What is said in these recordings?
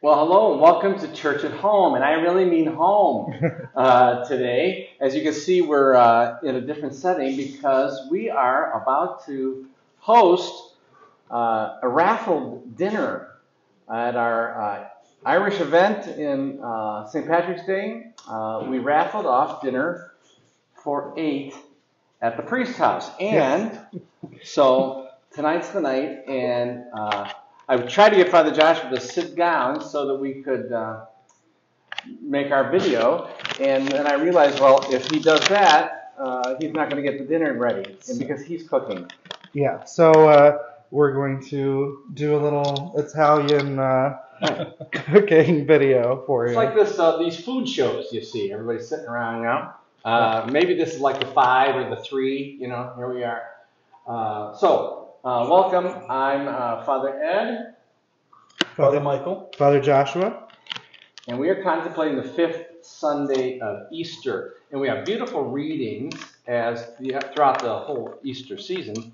Well, hello and welcome to Church at Home, and I really mean home today. As you can see, we're in a different setting because we are about to host a raffle dinner at our Irish event in St. Patrick's Day. We raffled off dinner for 8 at the Priest House, and so tonight's the night, and I tried to get Father Joshua to sit down so that we could make our video, and then I realized, well, if he does that, he's not going to get the dinner ready, and because he's cooking. Yeah, so we're going to do a little Italian cooking video for you. It's like these food shows you see. Everybody's sitting around, maybe this is like the 5 or the 3, here we are. Welcome. I'm Father Ed. Father Michael. Father Joshua. And we are contemplating the 5th Sunday of Easter. And we have beautiful readings throughout the whole Easter season.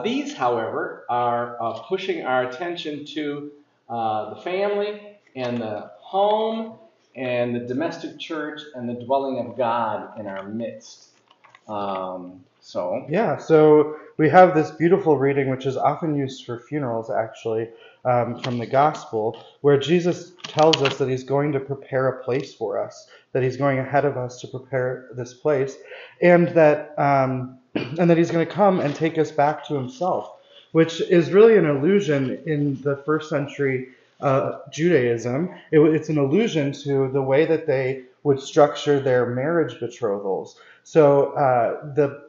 These, however, are pushing our attention to the family and the home and the domestic church and the dwelling of God in our midst. So we have this beautiful reading, which is often used for funerals, actually, from the Gospel, where Jesus tells us that he's going to prepare a place for us, that he's going ahead of us to prepare this place, and that he's going to come and take us back to himself, which is really an allusion in the first century Judaism. It's an allusion to the way that they would structure their marriage betrothals. So the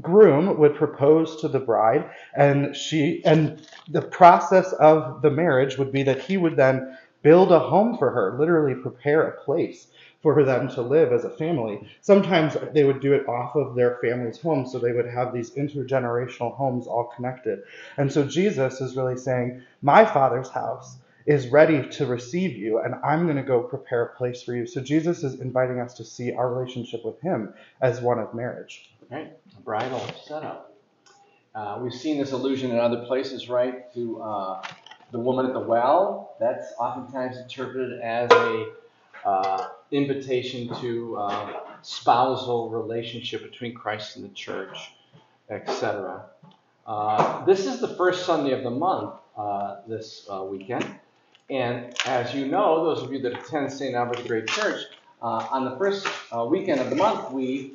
groom would propose to the bride, and the process of the marriage would be that he would then build a home for her, literally prepare a place for them to live as a family. Sometimes they would do it off of their family's home, so they would have these intergenerational homes all connected. And so Jesus is really saying, my Father's house is ready to receive you, and I'm going to go prepare a place for you. So Jesus is inviting us to see our relationship with him as one of marriage. Right, a bridal setup. We've seen this allusion in other places, right, to the woman at the well. That's oftentimes interpreted as a invitation to spousal relationship between Christ and the church, etc. This is the first Sunday of the month this weekend. And as you know, those of you that attend St. Albert the Great Church, on the first weekend of the month, we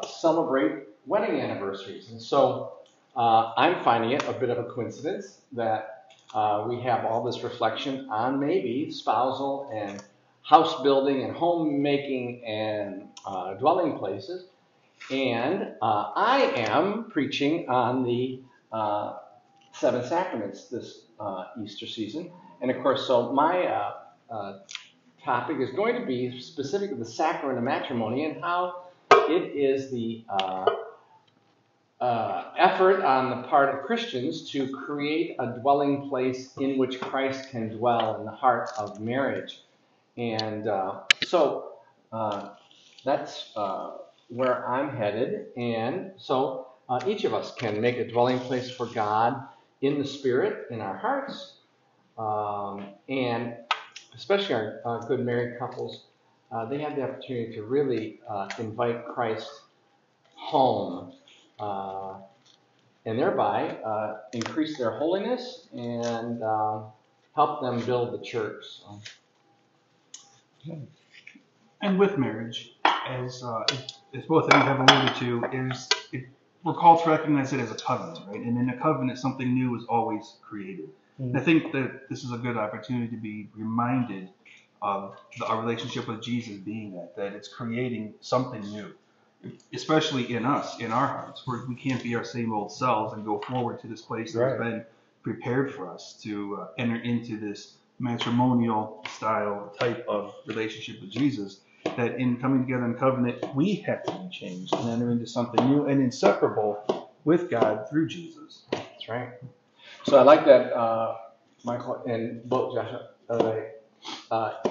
celebrate wedding anniversaries. And so I'm finding it a bit of a coincidence that we have all this reflection on maybe spousal and house building and homemaking and dwelling places. And I am preaching on the 7 sacraments this Easter season. And of course, so my topic is going to be specifically the sacrament of matrimony and how it is the effort on the part of Christians to create a dwelling place in which Christ can dwell in the heart of marriage. And so that's where I'm headed. And so each of us can make a dwelling place for God in the Spirit, in our hearts. And especially our good married couples, they have the opportunity to really invite Christ home and thereby increase their holiness and help them build the church. So. And with marriage, as both of you have alluded to, we're called to recognize it as a covenant, right? And in a covenant, something new is always created. And I think that this is a good opportunity to be reminded of our relationship with Jesus being that it's creating something new, especially in us, in our hearts, where we can't be our same old selves and go forward to this place that's been prepared for us to enter into this matrimonial style type of relationship with Jesus, that in coming together in covenant, we have to be changed and enter into something new and inseparable with God through Jesus. That's right. So I like that, Michael and both Joshua,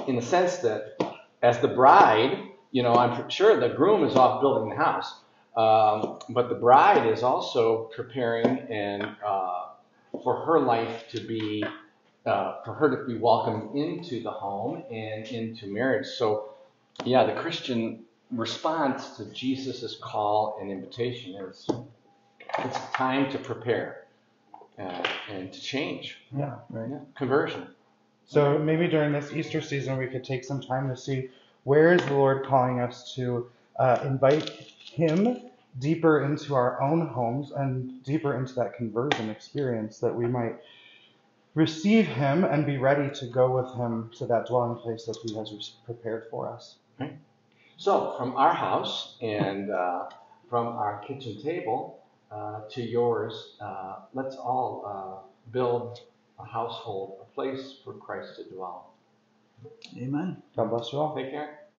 in the sense that as the bride, I'm sure the groom is off building the house, but the bride is also preparing and for her life to be for her to be welcomed into the home and into marriage. So, yeah, the Christian response to Jesus' call and invitation is it's time to prepare and to change. Yeah, right. Yeah, conversion. So maybe during this Easter season, we could take some time to see where is the Lord calling us to invite Him deeper into our own homes and deeper into that conversion experience, that we might receive Him and be ready to go with Him to that dwelling place that He has prepared for us. Right. So from our house and from our kitchen table to yours, let's all build a household, a place for Christ to dwell. Amen. God bless you all. Take care.